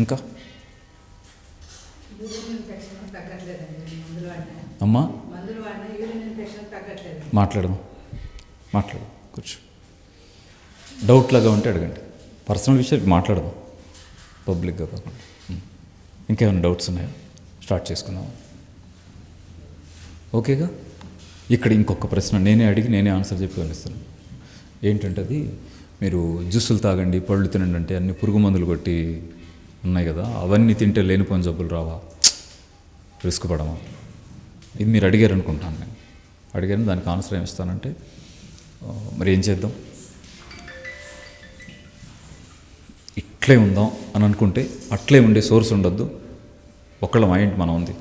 ఇంకా అమ్మా మాట్లాడదాం కూర్చో. డౌట్ లాగా ఉంటే అడగండి, పర్సనల్ విషయాలు మాట్లాడదాం, పబ్లిక్గా కాకుండా. ఇంకేమైనా డౌట్స్ ఉన్నాయా? స్టార్ట్ చేసుకుందాం. ఓకేగా. ఇక్కడ ఇంకొక ప్రశ్న నేనే అడిగి నేనే ఆన్సర్ చెప్పి వెళ్ళిస్తాను. ఏంటంటే అది, మీరు జ్యూసులు తాగండి, పళ్ళు తినండి అంటే అన్ని పురుగు మందులు కొట్టి ఉన్నాయి కదా, అవన్నీ తింటే లేనిపోయిన జబ్బులు రావా, రిస్క్ పడమా? ఇది మీరు అడిగారు అనుకుంటాను. నేను అడిగాను, దానికి ఆన్సర్ ఏమి ఇస్తానంటే, మరి ఏం చేద్దాం, ఇట్లే ఉందాం అని అనుకుంటే అట్లే ఉండే సోర్స్ ఉండొద్దు. ఒక్కళ్ళ మైండ్ మనం ఉంది,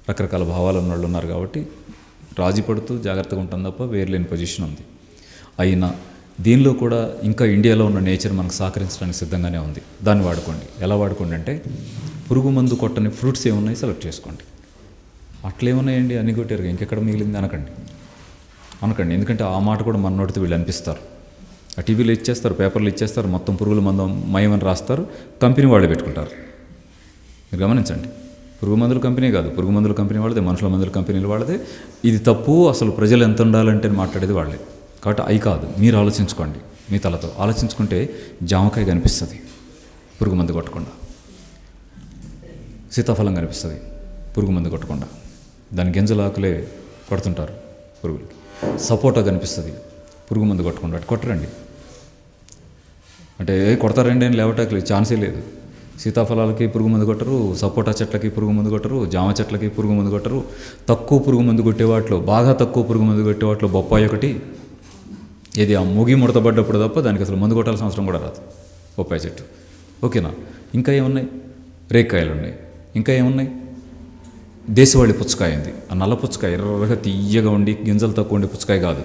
రకరకాల భావాలు ఉన్న వాళ్ళు ఉన్నారు కాబట్టి రాజీ పడుతూ జాగ్రత్తగా ఉంటాం తప్ప వేర్లేని పొజిషన్ ఉంది. అయినా దీనిలో కూడా ఇంకా ఇండియాలో ఉన్న నేచర్ మనకు సహకరించడానికి సిద్ధంగానే ఉంది. దాన్ని వాడుకోండి. ఎలా వాడుకోండి అంటే, పురుగు మందు కొట్టని ఫ్రూట్స్ ఏమున్నాయి సెలెక్ట్ చేసుకోండి. అట్లేమున్నాయండి అన్ని కొట్టారు ఇంకెక్కడ మిగిలింది అనకండి. ఎందుకంటే ఆ మాట కూడా మన నోటితో వీళ్ళు అనిపిస్తారు. ఆ టీవీలో ఇచ్చేస్తారు, పేపర్లు ఇచ్చేస్తారు, మొత్తం పురుగుల మందు మయమని రాస్తారు, కంపెనీ వాళ్ళే పెట్టుకుంటారు. మీరు గమనించండి, పురుగు మందుల కంపెనీ కాదు, పురుగు మందుల కంపెనీ వాళ్ళదే, మనుషుల మందుల కంపెనీలు వాళ్ళదే. ఇది తప్పు, అసలు ప్రజలు ఎంత ఉండాలంటే మాట్లాడేది వాళ్ళే. కాబట్టి అవి కాదు, మీరు ఆలోచించుకోండి. మీ తలతో ఆలోచించుకుంటే జామకాయ కనిపిస్తుంది పురుగు మందు కొట్టకుండా, సీతాఫలం కనిపిస్తుంది పురుగు మందు కొట్టకుండా, దాని గింజల ఆకులే కొడుతుంటారు పురుగులకి. సపోటా కనిపిస్తుంది పురుగు మందు కొట్టకుండా. అటు కొట్టరండి అంటే కొడతారండి అని లేవటానికి ఛాన్సే లేదు. సీతాఫలాలకి పురుగు మందు కొట్టరు, సపోటా చెట్లకి పురుగు మందు కొట్టరు, జామ చెట్లకి పురుగు మందు కొట్టరు. తక్కువ పురుగు మందు కొట్టేవాటిలో, బాగా తక్కువ పురుగు మందు కొట్టేవాటిలో బొప్పాయి ఒకటి. ఇది ఆ ముగి ముడతపడ్డప్పుడు తప్ప దానికి అసలు మందు కొట్టాల్సిన అవసరం కూడా రాదు బొప్పాయి చెట్టు. ఓకేనా? ఇంకా ఏమున్నాయి? రేక్కాయలు ఉన్నాయి. ఇంకా ఏమున్నాయి? దేశవాళీ పుచ్చకాయ ఉంది. ఆ నల్ల పుచ్చకాయ ఎర్రగా తీయగా ఉండి గింజలు తక్కువ ఉండే పుచ్చకాయ కాదు.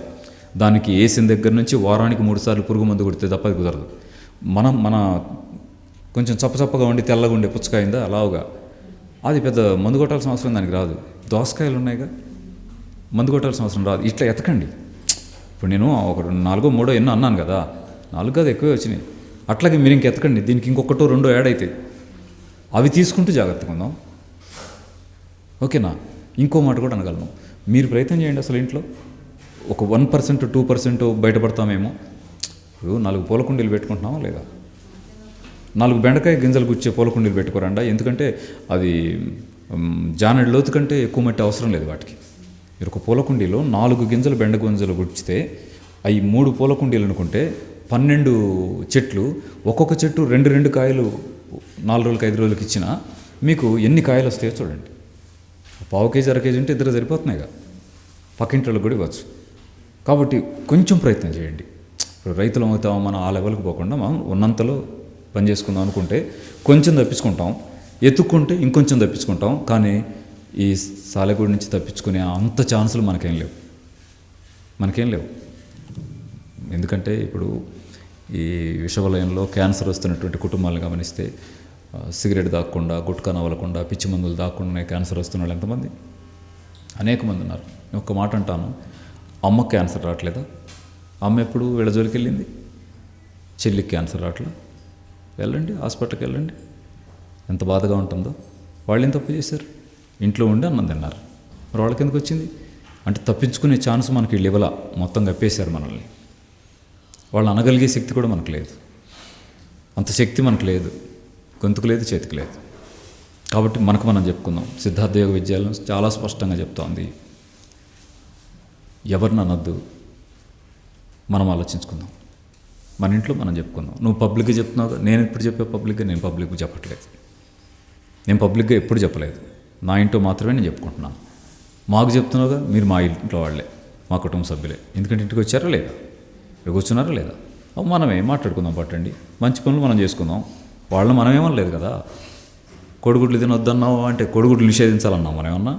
దానికి వేసిన దగ్గర నుంచి వారానికి 3 సార్లు పురుగు మందు కొడితే తప్ప అది కుదరదు. మన కొంచెం చప్పచప్పగా ఉండి తెల్లగా ఉండే పుచ్చకాయ ఉందా అలావుగా, అది పెద్ద మందు కొట్టాల్సిన అవసరం దానికి రాదు. దోసకాయలు ఉన్నాయిగా, మందు కొట్టాల్సిన అవసరం రాదు. ఇట్లా ఎతకండి. ఇప్పుడు నేను ఒక 4 3 ఎన్నో అన్నాను కదా, 4 కాదు ఎక్కువే వచ్చినాయి. అట్లాగే మీరు ఎతకండి, దీనికి ఇంకొకటో 2 యాడ్ అవుతాయి. అవి తీసుకుంటూ జాగ్రత్తగా ఉందాం. ఓకేనా? ఇంకో మాట కూడా అనగలను, మీరు ప్రయత్నం చేయండి. అసలు ఇంట్లో ఒక 1% 2% బయటపడతామేమో. ఇప్పుడు 4 పూల కుండీలు పెట్టుకుంటున్నామా లేదా? 4 బెండకాయ గింజలు గుచ్చే పూల కుండీలు పెట్టుకోరండా. ఎందుకంటే అది జానెడు లోతు కంటే ఎక్కువ మట్టి అవసరం లేదు వాటికి. మీరు ఒక పూల కుండీలో 4 గింజలు బెండ గింజలు గుచ్చితే అవి 3 పూల కుండీలు అనుకుంటే 12 చెట్లు, ఒక్కొక్క చెట్టు 2 కాయలు 4 రోజులకి 5 రోజులకి ఇచ్చినా మీకు ఎన్ని కాయలు వస్తాయో చూడండి. 1/2 కేజీ 1/2 కేజీ ఉంటే 2 సరిపోతున్నాయిగా, పక్కింట్లో కూడా ఇవ్వచ్చు. కాబట్టి కొంచెం ప్రయత్నం చేయండి. ఇప్పుడు రైతులు అవుతాం మనం ఆ లెవెల్కి పోకుండా మనం ఉన్నంతలో పని చేసుకుందాం అనుకుంటే కొంచెం తప్పించుకుంటాం, ఎత్తుక్కుంటే ఇంకొంచెం తప్పించుకుంటాం. కానీ ఈ సాలెగూడి నుంచి తప్పించుకునే అంత ఛాన్సులు మనకేం లేవు. ఎందుకంటే ఇప్పుడు ఈ విషవలయంలో క్యాన్సర్ వస్తున్నటువంటి కుటుంబాలను గమనిస్తే సిగరెట్ దాక్కుండా, గుట్కా నవలకుండా, పిచ్చి మందులు దాక్కుండా క్యాన్సర్ వస్తున్న వాళ్ళు ఎంతమంది? అనేక మంది ఉన్నారు. నేను ఒక్క మాట అంటాను, అమ్మకు క్యాన్సర్ రావట్లేదా? అమ్మ ఎప్పుడు వీళ్ళ జోలికి వెళ్ళింది? చెల్లికి క్యాన్సర్ రావట్లేదు. వెళ్ళండి, హాస్పిటల్కి వెళ్ళండి. ఎంత బాధగా ఉంటుందో. వాళ్ళు ఏం తప్పు చేశారు? ఇంట్లో ఉండి అన్నం తిన్నారు. మరి వాళ్ళకి ఎందుకు వచ్చింది? అంటే తప్పించుకునే ఛాన్స్ మనకి వీళ్ళు ఇవ్వాల, మొత్తం కప్పేశారు మనల్ని. వాళ్ళు అనగలిగే శక్తి కూడా మనకు లేదు, అంత శక్తి మనకు లేదు, గొంతుకు లేదు, చేతికి లేదు. కాబట్టి మనకు మనం చెప్పుకుందాం. సిద్ధార్థ యోగ విద్యాలయం చాలా స్పష్టంగా చెప్తోంది, ఎవరిని అనొద్దు, మనం ఆలోచించుకుందాం. మన ఇంట్లో మనం చెప్పుకుందాం. నువ్వు పబ్లిక్గా చెప్తున్నావు, నేను ఎప్పుడు చెప్పే పబ్లిక్గా? నేను పబ్లిక్గా చెప్పట్లేదు, నేను పబ్లిక్గా ఎప్పుడు చెప్పలేదు. నా ఇంట్లో మాత్రమే నేను చెప్పుకుంటున్నాను. మాకు చెప్తున్నావుగా, మీరు మా ఇంట్లో వాళ్ళే, మా కుటుంబ సభ్యులే. ఎందుకంటే ఇంటికి వచ్చారా లేదా, ఇక్కడ కూర్చున్నారా లేదా? మనమే మాట్లాడుకుందాం, పట్టండి, మంచి పనులు మనం చేసుకుందాం. వాళ్ళని మనమేమనలేదు కదా. కోడిగుడ్లు తినొద్దన్నావు అంటే కోడిగుడ్లు నిషేధించాలన్నాం మనమేమన్నా?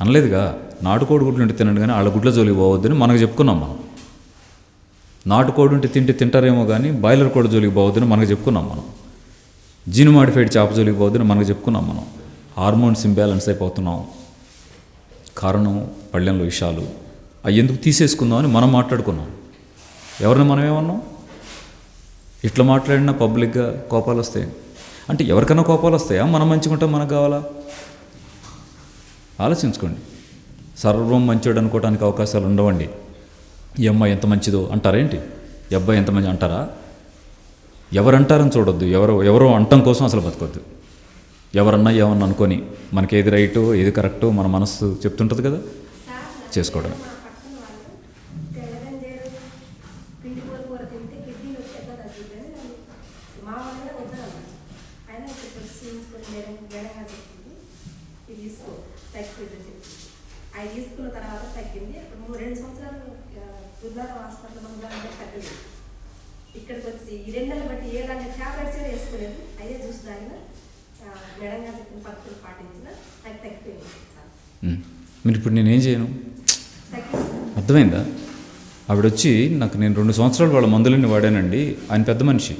అనలేదుగా. నాటు కోడిగుడ్లు ఉంటే తినండి కానీ వాళ్ళ గుడ్ల జోలికి పోవద్దని మనకు చెప్పుకున్నాం. మనం నాటుకోడి ఉంటే తింటారేమో కానీ బాయిలర్ కోడి జోలికి పోవద్దని మనకు చెప్పుకున్నాం. మనం జీన్ మాడిఫైడ్ చేప జోలికి పోవద్దని మనకు చెప్పుకున్నాం. మనం హార్మోన్స్ ఇంబ్యాలెన్స్ అయిపోతున్నాం, కారణం పళ్ళెంలో విషాలు. అవి ఎందుకు తీసేసుకుందామని మనం మాట్లాడుకున్నాం. ఎవరిని మనం ఏమన్నాం? ఇట్లా మాట్లాడినా పబ్లిక్గా కోపాలు వస్తాయి. అంటే ఎవరికైనా కోపాలు వస్తాయా? మనం మంచిగా ఉంటాం మనకు కావాలా? ఆలోచించుకోండి. సర్వం మంచోడు అనుకోవడానికి అవకాశాలు ఉండవండి. ఈ అమ్మాయి ఎంత మంచిదో అంటారేంటి? ఈ అబ్బాయి ఎంత మంచి అంటారా? ఎవరంటారని చూడొద్దు. ఎవరో అంటం కోసం అసలు బతకొద్దు. ఎవరన్నా ఏమన్నా అనుకొని మనకి ఏది రైటో ఏది కరెక్టో మన మనస్సు చెప్తుంటుంది కదా, చేసుకోవడం. అవి తీసుకున్న తర్వాత తగ్గింది. 2 సంవత్సరాలు హాస్పిటల్ తగ్గలేదు. ఇక్కడికి వచ్చి ఈ 2 నెలలు బట్టి ఏదంటే ట్యాబ్లెట్స్ వేసుకోలేదు. అదే చూసి తాగిన మేడంగా చెప్పిన పద్ధతులు పాటించిన అది తగ్గిపోయింది. మీరు ఇప్పుడు నేనేం చేయను? అర్థమైందా? ఆవిడ వచ్చి నాకు నేను 2 సంవత్సరాలు వాళ్ళ మందులన్నీ వాడానండి. ఆయన పెద్ద మనిషి,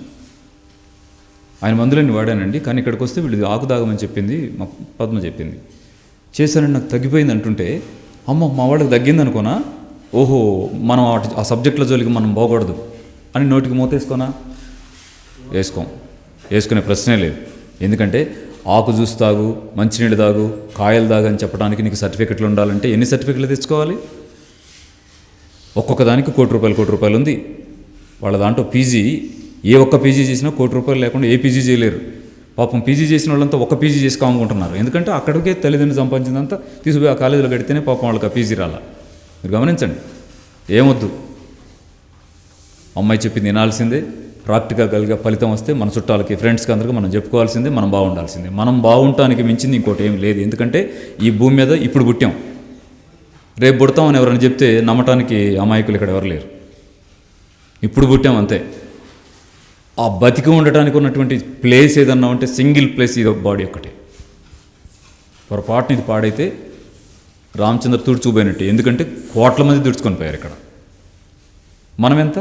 ఆయన మందులన్నీ వాడానండి, కానీ ఇక్కడికి వస్తే వీళ్ళు ఆకు దాగమని చెప్పింది, మా పద్మ చెప్పింది, చేశానండి, నాకు తగ్గిపోయింది అంటుంటే, అమ్మ మా వాళ్ళకి తగ్గింది అనుకోనా, ఓహో మనం ఆ సబ్జెక్టుల జోలికి మనం పోకూడదు అని నోటికి మూతేసుకోనా? వేసుకునే ప్రశ్నే లేదు. ఎందుకంటే ఆకు జ్యూస్ తాగు, మంచినీళ్ళు తాగు, కాయలు తాగు అని చెప్పడానికి నీకు సర్టిఫికెట్లు ఉండాలంటే ఎన్ని సర్టిఫికెట్లు తెచ్చుకోవాలి? ఒక్కొక్క దానికి ₹1,00,00,000 ఉంది. వాళ్ళ దాంట్లో పీజీ, ఏ ఒక్క పీజీ చేసినా ₹1,00,00,000 లేకుండా ఏ పీజీ చేయలేరు. పాపం పీజీ చేసిన వాళ్ళంతా ఒక పీజీ చేసి కాముకుంటున్నారు. ఎందుకంటే అక్కడికే తల్లిదండ్రులు సంపాదించిందంతా తీసుకుపోయి ఆ కాలేజీలో కడితేనే పాపం వాళ్ళకి ఆ పీజీ రాలా. మీరు గమనించండి. ఏమొద్దు, అమ్మాయి చెప్పింది వినాల్సిందే. ప్రాక్టికల్గా ఫలితం వస్తే మన చుట్టాలకి, ఫ్రెండ్స్కి అందరికీ మనం చెప్పుకోవాల్సిందే. మనం బాగుండాల్సిందే. మనం బాగుంటానికి మించింది ఇంకోటి ఏం లేదు. ఎందుకంటే ఈ భూమి మీద ఇప్పుడు పుట్టాం, రేపు పుడతామని ఎవరైనా చెప్తే నమ్మటానికి అమాయకులు ఇక్కడ ఎవరు లేరు. ఇప్పుడు పుట్టాం అంతే. ఆ బతికి ఉండటానికి ఉన్నటువంటి ప్లేస్ ఏదన్నా ఉంటే సింగిల్ ప్లేస్ ఇది బాడీ ఒక్కటే. పొరపాటుని ఇది పాడైతే రామచంద్ర తుడుచుకుపోయినట్టు. ఎందుకంటే కోట్ల మంది తుడుచుకొని పోయారు ఇక్కడ. మనం ఎంత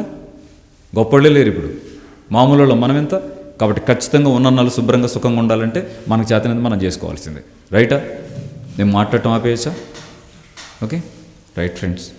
గొప్పళ్ళే లేరు ఇప్పుడు, మామూలు వాళ్ళం మనం ఎంత. కాబట్టి ఖచ్చితంగా ఉన్నన్నాళ్ళు శుభ్రంగా సుఖంగా ఉండాలంటే మనకు చేతనది మనం చేసుకోవాల్సిందే. రైటా? నేను మాట్లాడటం ఆపేయచ్చా? Okay, right friends.